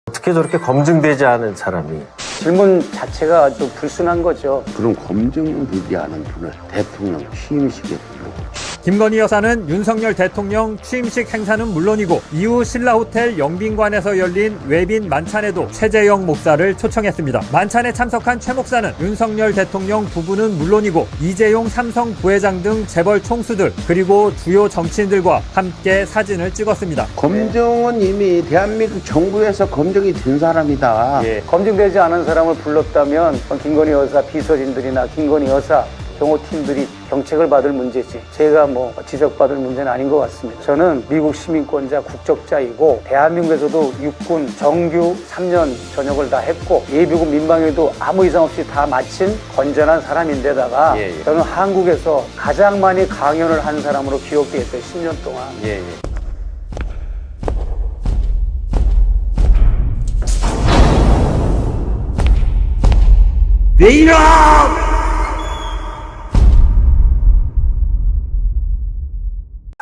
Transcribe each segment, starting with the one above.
어떻게 저렇게 검증되지 않은 사람이 질문 자체가 아주 불순한 거죠. 그런 검증되지 않은 분을 대통령 취임식에 부르고 김건희 여사는 윤석열 대통령 취임식 행사는 물론이고 이후 신라호텔 영빈관에서 열린 외빈 만찬에도 최재형 목사를 초청했습니다. 만찬에 참석한 최 목사는 윤석열 대통령 부부는 물론이고 이재용 삼성 부회장 등 재벌 총수들 그리고 주요 정치인들과 함께 사진을 찍었습니다. 검증은 이미 대한민국 정부에서 검증이 된 사람이다. 검증되지 않은 사람을 불렀다면 김건희 여사 비서진들이나 김건희 여사 경호팀들이 경책을 받을 문제지 제가 지적받을 문제는 아닌 것 같습니다. 저는 미국 시민권자 국적자이고 대한민국에서도 육군 정규 3년 전역을 다 했고 예비군 민방위도 아무 이상 없이 다 마친 건전한 사람인데다가 저는 한국에서 가장 많이 강연을 한 사람으로 기억되어 있어요. 10년 동안. 내 이름!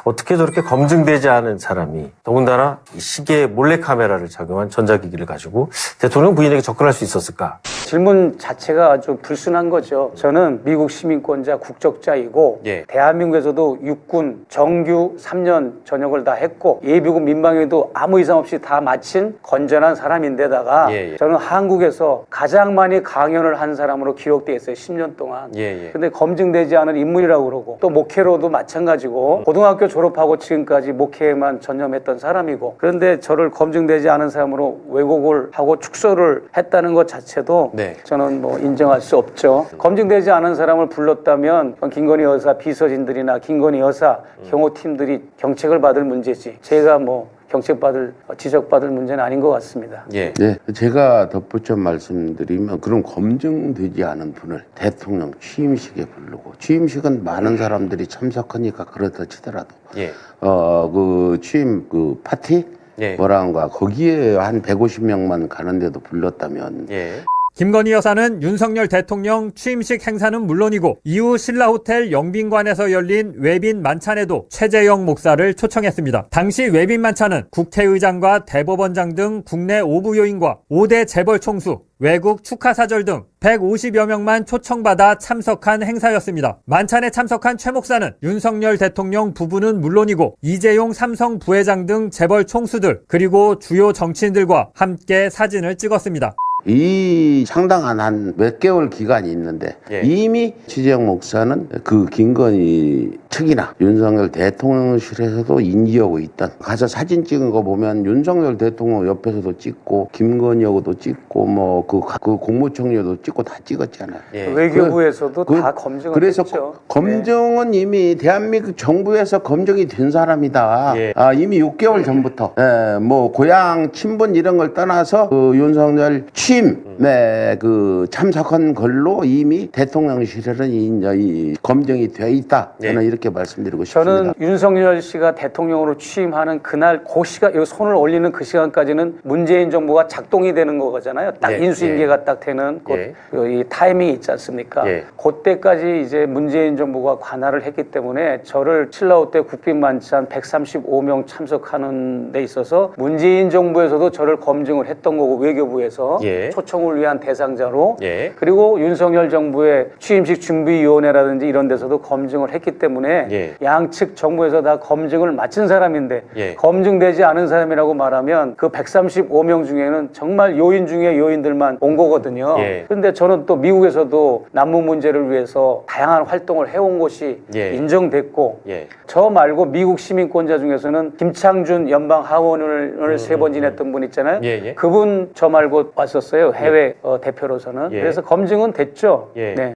어떻게 저렇게 검증되지 않은 사람이 더군다나 시계에 몰래카메라를 작용한 전자기기를 가지고 대통령 부인에게 접근할 수 있었을까? 질문 자체가 아주 불순한 거죠. 저는 미국 시민권자 국적자이고 대한민국에서도 육군 정규 3년 전역을 다 했고 예비군 민방위도 아무 이상 없이 다 마친 건전한 사람인데다가 저는 한국에서 가장 많이 강연을 한 사람으로 기억되어 있어요. 10년 동안. 근데 검증되지 않은 인물이라고 그러고 또 목회로도 마찬가지고 고등학교 졸업하고 지금까지 목회에만 전념했던 사람이고 그런데 저를 검증되지 않은 사람으로 왜곡을 하고 축소를 했다는 것 자체도 저는 인정할 수 없죠. 검증되지 않은 사람을 불렀다면 김건희 여사 비서진들이나 김건희 여사 경호팀들이 경책을 받을 문제지 제가 경책받을 지적받을 문제는 아닌 것 같습니다. 제가 덧붙여 말씀드리면 그런 검증되지 않은 분을 대통령 취임식에 부르고 취임식은 많은 사람들이 참석하니까 그렇다 치더라도 그 취임 그 파티 뭐라는가 거기에 한 150명만 가는데도 불렀다면 김건희 여사는 윤석열 대통령 취임식 행사는 물론이고 이후 신라호텔 영빈관에서 열린 외빈 만찬에도 최재형 목사를 초청했습니다. 당시 외빈 만찬은 국회의장과 대법원장 등 국내 5부 요인과 5대 재벌 총수, 외국 축하사절 등 150여 명만 초청받아 참석한 행사였습니다. 만찬에 참석한 최 목사는 윤석열 대통령 부부는 물론이고 이재용 삼성 부회장 등 재벌 총수들 그리고 주요 정치인들과 함께 사진을 찍었습니다. 이 상당한 한 몇 개월 기간이 있는데 이미 최재형 목사는 그 김건희 측이나 윤석열 대통령실에서도 인지하고 있던 가서 사진 찍은 거 보면 윤석열 대통령 옆에서도 찍고 김건희하고도 찍고 그 국무총리도 찍고 다 찍었잖아요. 외교부에서도 다 검증을 그래서 했죠. 검증은 이미 대한민국 정부에서 검증이 된 사람이다. 이미 6개월 전부터 고향 친분 이런 걸 떠나서 그 윤석열 취임에 그 참석한 걸로 이미 대통령실에는 이 검증이 돼 있다. 저는 이렇게 말씀드리고 싶습니다. 저는 윤석열 씨가 대통령으로 취임하는 그날 그 시간, 여기 손을 올리는 그 시간까지는 문재인 정부가 작동이 되는 거잖아요. 딱 인수인계가 딱 되는 이 타이밍이 있지 않습니까? 그때까지 이제 문재인 정부가 관할을 했기 때문에 저를 신라호텔 국빈만찬 135명 참석하는 데 있어서 문재인 정부에서도 저를 검증을 했던 거고 외교부에서 초청을 위한 대상자로 그리고 윤석열 정부의 취임식 준비위원회라든지 이런 데서도 검증을 했기 때문에 양측 정부에서 다 검증을 마친 사람인데 검증되지 않은 사람이라고 말하면 그 135명 중에는 정말 요인 중에 요인들만 온 거거든요. 그런데 저는 또 미국에서도 남북 문제를 위해서 다양한 활동을 해온 것이 인정됐고 저 말고 미국 시민권자 중에서는 김창준 연방 하원을 3번 지냈던 분 있잖아요. 그분 저 말고 왔었어요. 해외 대표로서는. 그래서 검증은 됐죠.